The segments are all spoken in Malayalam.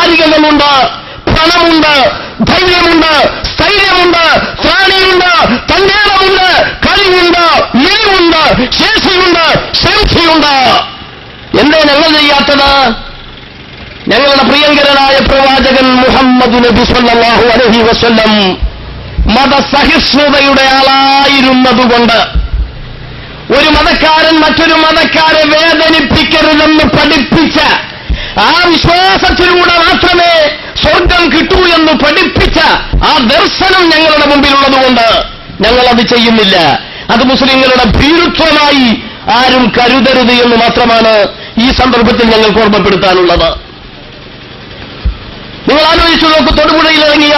മാലികകളുണ്ട്, പണമുണ്ട്, ധൈര്യമുണ്ട്, സ്ഥൈര്യമുണ്ട്, ത്രാണിയുണ്ട്, തന്റേടമുണ്ട്, കഴിവുണ്ട്, മിഴിവുണ്ട്, ശേഷിയുണ്ട്, ശേഷിയുണ്ട്. എന്തേ ഞങ്ങൾ ചെയ്യാത്തത്? ഞങ്ങളുടെ പ്രിയങ്കരനായ പ്രവാചകൻ മുഹമ്മദ് നബി സല്ലല്ലാഹു അലൈഹി വസല്ലം മതസഹിഷ്ണുതയുടെ ആളായിരുന്നതുകൊണ്ട് ഒരു മതക്കാരൻ മറ്റൊരു മതക്കാരെ വേദനിപ്പിക്കരുതെന്ന് പഠിപ്പിച്ച, ആ വിശ്വാസത്തിലൂടെ മാത്രമേ സ്വർഗം കിട്ടൂ എന്ന് പഠിപ്പിച്ച ആ ദർശനം ഞങ്ങളുടെ മുമ്പിലുള്ളതുകൊണ്ട് ഞങ്ങളത് ചെയ്യുന്നില്ല. അത് മുസ്ലിങ്ങളുടെ ഭീരുത്വമായി ആരും കരുതരുത് എന്ന് മാത്രമാണ് ഈ സന്ദർഭത്തിൽ ഞങ്ങൾക്ക് ഓർമ്മപ്പെടുത്താനുള്ളത്. നിങ്ങൾ ആലോചിച്ചു നോക്കൂ, തൊടുപുഴയിൽ ഇറങ്ങിയ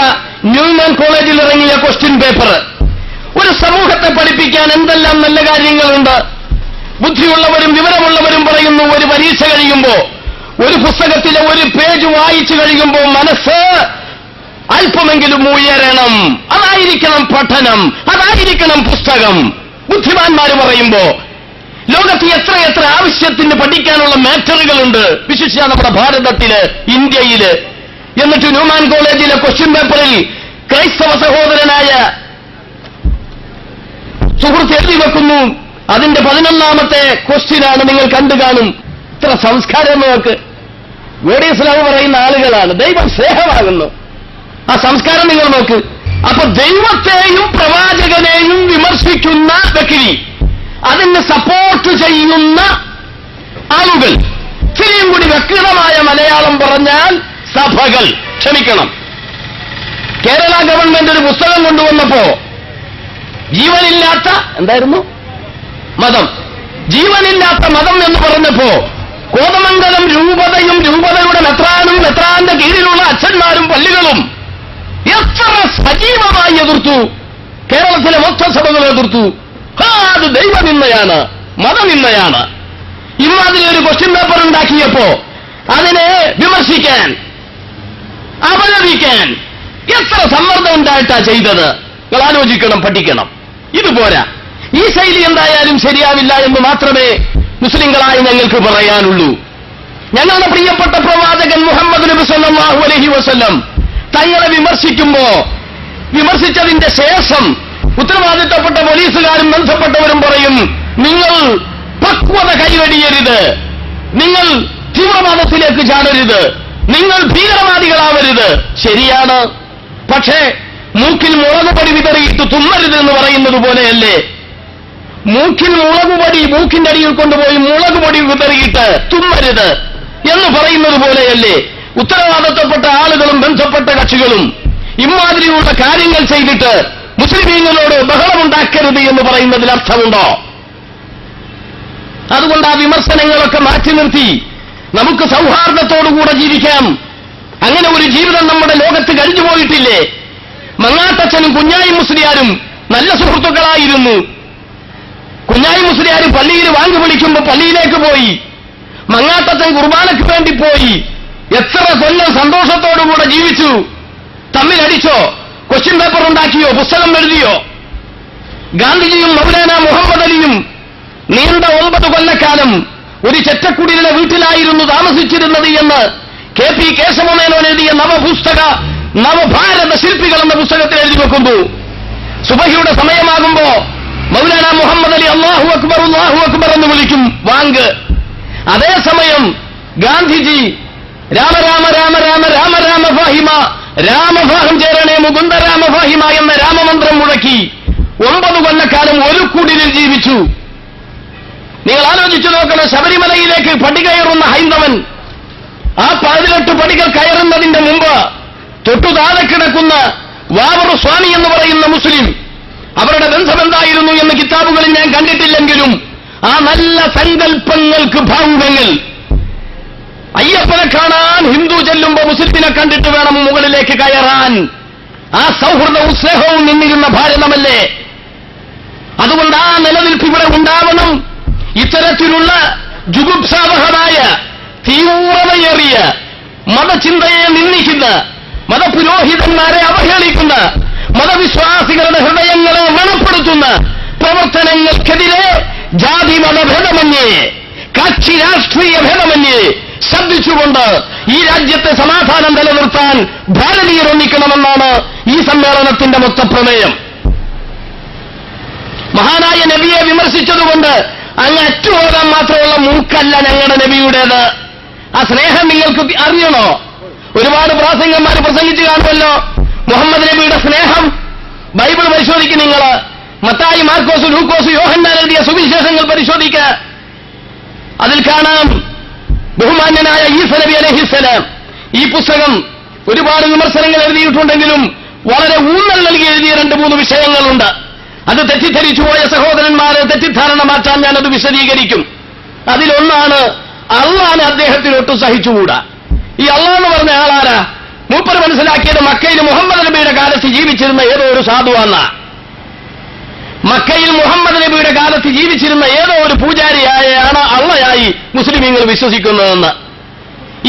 ന്യൂമാൻ കോളേജിൽ ഇറങ്ങിയ ക്വസ്റ്റ്യൻ പേപ്പർ. ഒരു സമൂഹത്തെ പഠിപ്പിക്കാൻ എന്തെല്ലാം നല്ല കാര്യങ്ങളുണ്ട്. ബുദ്ധിയുള്ളവരും വിവരമുള്ളവരും പറയുന്നു, ഒരു പരീക്ഷ കഴിയുമ്പോ ഒരു പുസ്തകത്തിലെ ഒരു പേജ് വായിച്ചു കഴിയുമ്പോൾ മനസ്സ് അല്പമെങ്കിലും ഉയരണം. അതായിരിക്കണം പഠനം, അതായിരിക്കണം പുസ്തകം. ബുദ്ധിമാന്മാര് പറയുമ്പോ ലോകത്ത് എത്രയെത്ര ആവശ്യത്തിന് പഠിക്കാനുള്ള മാറ്ററുകളുണ്ട്, വിശേഷിച്ച നമ്മുടെ ഭാരതത്തില്, ഇന്ത്യയില്. എന്നിട്ട് ന്യൂമാൻ കോളേജിലെ ക്വസ്റ്റ്യൻ പേപ്പറിൽ ക്രൈസ്തവ സഹോദരനായ സുഹൃത്ത് എഴുതി വെക്കുന്നു, അതിന്റെ 11ാമത്തെ ക്വസ്റ്റ്യനാണ്. നിങ്ങൾ കണ്ടു കാണും. ഇത്ര സംസ്കാരം നോക്ക്. ഗോഡ് ഈസ് ലവ് പറയുന്ന ആളുകളാണ്. ദൈവം സ്നേഹമാകുന്നു. ആ സംസ്കാരം നിങ്ങൾ നോക്ക്. അപ്പൊ ദൈവത്തെയും പ്രവാചകനെയും വിമർശിക്കുന്ന വ്യക്തി, അതിന് സപ്പോർട്ട് ചെയ്യുന്ന ആളുകൾ, ഇത്രയും കൂടി വ്യക്തമായ മലയാളം പറഞ്ഞാൽ സഭകൾ, ക്ഷമിക്കണം, കേരള ഗവൺമെന്റ് ഒരു പുസ്തകം കൊണ്ടുവന്നപ്പോ ജീവനില്ലാത്ത എന്തായിരുന്നു മതം, ജീവനില്ലാത്ത മതം എന്ന് പറഞ്ഞപ്പോ കോതമംഗലം രൂപതയും രൂപതയുടെ മെത്രാനും മെത്രാന്റെ കീഴിലുള്ള അച്ഛന്മാരും പള്ളികളും എത്ര സജീവമായി എതിർത്തു. കേരളത്തിലെ മൊത്തം സഭകൾ എതിർത്തു. അത് ദൈവനിന്ദയാണ്, മതനിന്ദയാണ്. ഇമ്മാതിരി ഒരു ക്വസ്റ്റ്യൻ പേപ്പർ ഉണ്ടാക്കിയപ്പോ അതിനെ വിമർശിക്കാൻ, അപലപിക്കാൻ എത്ര സമ്മർദ്ദം ഉണ്ടായിട്ടാ ചെയ്തത്. നിങ്ങൾ ആലോചിക്കണം, പഠിക്കണം. ഇതുപോരാ. ഈ ശൈലി എന്തായാലും ശരിയാവില്ല എന്ന് മാത്രമേ മുസ്ലിങ്ങളായി ഞങ്ങൾക്ക് പറയാനുള്ളൂ. ഞങ്ങളുടെ പ്രിയപ്പെട്ട പ്രവാചകൻ മുഹമ്മദ് നബി സല്ലല്ലാഹു അലൈഹി വസല്ലം തങ്ങളെ വിമർശിക്കുമ്പോ, വിമർശിച്ചതിന്റെ ശേഷം ഉത്തരവാദിത്തപ്പെട്ട പോലീസുകാരും ബന്ധപ്പെട്ടവരും പറയും, നിങ്ങൾ പക്വത കൈവെടിയരുത്, നിങ്ങൾ തീവ്രവാദത്തിലേക്ക് ചാടരുത്, നിങ്ങൾ ഭീകരവാദികളാവരുത്. ശരിയാണ്. പക്ഷേ മൂക്കിൽ മുളകുപൊടി വിതറിയിട്ട് തുമ്മരുത് എന്ന് പറയുന്നത് പോലെയല്ലേ? മൂക്കിൽ മുളകുപൊടി, മൂക്കിന്റെ അടിയിൽ കൊണ്ടുപോയി മുളകുപൊടി വിതറിയിട്ട് തുമ്മരുത് എന്ന് പറയുന്നത് പോലെയല്ലേ ഉത്തരവാദിത്തപ്പെട്ട ആളുകളും ബന്ധപ്പെട്ട കക്ഷികളും ഇമാതിരിയുള്ള കാര്യങ്ങൾ ചെയ്തിട്ട് മുസ്ലിമീങ്ങളോട് ബഹളമുണ്ടാക്കരുത് എന്ന് പറയുന്നതിൽ അർത്ഥമുണ്ടോ? അതുകൊണ്ട് ആ വിമർശനങ്ങളൊക്കെ മാറ്റി നിർത്തി നമുക്ക് സൗഹാർദ്ദത്തോടുകൂടെ ജീവിക്കാം. അങ്ങനെ ഒരു ജീവിതം നമ്മുടെ ലോകത്ത് കഴിഞ്ഞു പോയിട്ടില്ലേ? മങ്ങാട്ടച്ഛനും കുഞ്ഞായി മുസ്ലിയാരും നല്ല സുഹൃത്തുക്കളായിരുന്നു. കുഞ്ഞായി മുസ്ലിയാർ പള്ളിയിൽ വാങ്ങി വിളിക്കുമ്പോൾ പള്ളിയിലേക്ക് പോയി, മങ്ങാട്ടച്ഛൻ കുർബാനയ്ക്ക് വേണ്ടി പോയി. എത്ര കൊല്ലം സന്തോഷത്തോടുകൂടെ ജീവിച്ചു. തമ്മിലടിച്ചോ? ക്വസ്റ്റ്യൻ പേപ്പർ ഉണ്ടാക്കിയോ? പുസ്തകം എഴുതിയോ? ഗാന്ധിജിയും മൗലാന മുഹമ്മദ് അലിയും നീണ്ട 9 കൊല്ലക്കാലം ഒരു ചെറ്റക്കുടിയിലെ വീട്ടിലായിരുന്നു താമസിച്ചിരുന്നത് എന്ന് കെ.പി. കേശവമേനോൻ എഴുതിയ നവഭാരത ശില്പികൾ എന്ന പുസ്തകത്തിൽ എഴുതി വെക്കുന്നു. സുബഹിയുടെ സമയമാകുമ്പോ മൗലാന മുഹമ്മദ് അലി അല്ലാഹു അക്ബർ എന്ന് വിളിക്കും, വാങ്ക്. അതേസമയം ഗാന്ധിജി രാമ രാമ രാമ രാമ രാമ രാമ ഫാഹിമ, രാമഫാഹം ചേരണേ മുകുന്ദ രാമഫാഹിമ എന്ന രാമമന്ത്രം മുഴക്കി 9 കൊല്ലക്കാലം ഒരു കുടിലിൽ ജീവിച്ചു. നിങ്ങൾ ആലോചിച്ചു നോക്കണം. ശബരിമലയിലേക്ക് പടി കയറുന്ന ഹൈന്ദവൻ ആ 18 പടികൾ കയറുന്നതിന്റെ മുമ്പ് തൊട്ടു താഴെ കിടക്കുന്ന വാവറു സ്വാമി എന്ന് പറയുന്ന മുസ്ലിം, അവരുടെ ബന്ധമെന്തായിരുന്നു എന്ന് കിതാബുകളിൽ ഞാൻ കണ്ടിട്ടില്ലെങ്കിലും ആ നല്ല സങ്കല്പങ്ങൾക്ക് ഭാവുകങ്ങൾ, അയ്യപ്പനെ കാണാൻ ഹിന്ദു ചെല്ലുമ്പോ മുസ്ലിമിനെ കണ്ടിട്ട് വേണം മുകളിലേക്ക് കയറാൻ. ആ സൗഹൃദവും സ്നേഹവും നിന്നിരുന്ന ഭാരതമല്ലേ? അതുകൊണ്ട് ആ നിലനിൽപ്പ് ഇവിടെ ഉണ്ടാവണം. ഇത്തരത്തിലുള്ള ജുഗുപ്സാവഹമായ തീവ്രതയേറിയ മതചിന്തയെ നിന്ദിക്കുന്ന, മതപുരോഹിതന്മാരെ അവഹേളിക്കുന്ന, മതവിശ്വാസികളുടെ ഹൃദയങ്ങളെ വ്രണപ്പെടുത്തുന്ന പ്രവർത്തനങ്ങൾക്കെതിരെ ജാതി മതഭേദമന്യേ, കക്ഷി രാഷ്ട്രീയ ഭേദമന്യേ ശബ്ദിച്ചുകൊണ്ട് ഈ രാജ്യത്തെ സമാധാനം നിലനിർത്താൻ ഭാരതീയർ ഒന്നിക്കണമെന്നാണ് ഈ സമ്മേളനത്തിന്റെ മൊത്തപ്രമേയം. മഹാനായ നബിയെ വിമർശിച്ചതുകൊണ്ട് അങ്ങ് അറ്റുപോകാൻ മാത്രമുള്ള മൂക്കല്ല ഞങ്ങളുടെ നബിയുടേത്. ആ സ്നേഹം നിങ്ങൾക്ക് അറിയണോ? ഒരുപാട് പ്രാസംഗന്മാർ പ്രസംഗിച്ചു കാണുമല്ലോ മുഹമ്മദ് നബിയുടെ സ്നേഹം. ബൈബിൾ പരിശോധിക്കുക നിങ്ങൾ. മത്തായി, മാർക്കോസ്, ലൂക്കോസ്, യോഹന്നാൻ എഴുതിയ സുവിശേഷങ്ങൾ പരിശോധിക്കുക. അതിൽ കാണാം ബഹുമാന്യനായ ഈസ നബി അലൈഹിസ്സലാം. ഈ പുസ്തകം ഒരുപാട് വിമർശനങ്ങൾ എഴുതിയിട്ടുണ്ടെങ്കിലും വളരെ ഊന്നൽ നൽകി എഴുതിയ 2-3 വിഷയങ്ങളുണ്ട്. അത് തെറ്റിദ്ധരിച്ചുപോയ സഹോദരന്മാരെ തെറ്റിദ്ധാരണ മാറ്റാൻ ഞാനത് വിശദീകരിക്കും. അതിലൊന്നാണ് അള്ളാഹ് അദ്ദേഹത്തിന് ഒട്ടും സഹിച്ചുകൂടാ. ഈ അള്ളാഹ് എന്ന് പറഞ്ഞ ആളാരാ? മൂപ്പർ മനസ്സിലാക്കിയത് മക്കയിൽ മുഹമ്മദ് നബിയുടെ കാലത്ത് ജീവിച്ചിരുന്ന ഏതോ ഒരു സാധുവാണ്. മക്കയിൽ മുഹമ്മദ് നബിയുടെ കാലത്ത് ജീവിച്ചിരുന്ന ഏതോ ഒരു പൂജാരിയായാണ് അള്ളയായി മുസ്ലിമീങ്ങൾ വിശ്വസിക്കുന്നതെന്ന്.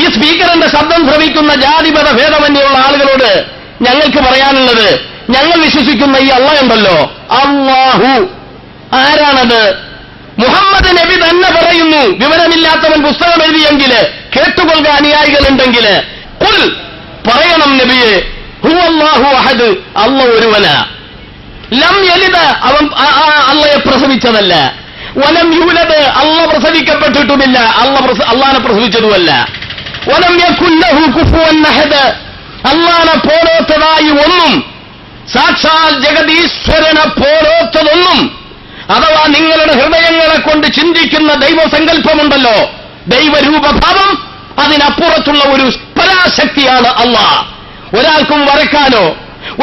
ഈ സ്പീക്കറിന്റെ ശബ്ദം ശ്രവിക്കുന്ന ജാതിമത ഭേദമന്യുള്ള ആളുകളോട് ഞങ്ങൾക്ക് പറയാനുള്ളത്, ഞങ്ങൾ വിശ്വസിക്കുന്ന ഈ അള്ളയുണ്ടല്ലോ, അല്ലാഹു ആരാണത്? മുഹമ്മദ് നബി തന്നെ പറയുന്നു. വിവരമില്ലാത്തവൻ പുസ്തകം എഴുതിയെങ്കിൽ കേട്ടുകൊള്ളുക അനുയായികളുണ്ടെങ്കിൽ ഖുൽ പറയണം നബിയെ, ഹുവല്ലാഹു അഹദ്, അള്ള ഒരുവനാ. ലം യലിദ്, അവൻ അള്ളയെ പ്രസവിച്ചതല്ല. വലം യൂലദ്, അള്ള പ്രസവിക്കപ്പെട്ടിട്ടുമില്ല, അള്ളാനെ പ്രസവിച്ചതുമല്ല. വലം യകുൻ ലഹു കുഫുവൻ അഹദ്, അള്ളാനെ പോലോത്തതായി ഒന്നും, സാക്ഷാൽ ജഗദീശ്വരനെ പോലോത്തതൊന്നും, അഥവാ നിങ്ങളുടെ ഹൃദയങ്ങളെ കൊണ്ട് ചിന്തിക്കുന്ന ദൈവസങ്കല്പമുണ്ടല്ലോ, ദൈവരൂപഭാവം, അതിനപ്പുറത്തുള്ള ഒരു പരാശക്തിയാണ് അള്ളാഹ്. ഒരാൾക്കും വരക്കാനോ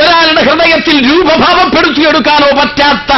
ഒരാളുടെ ഹൃദയത്തിൽ രൂപഭാവപ്പെടുത്തിയെടുക്കാനോ പറ്റാത്ത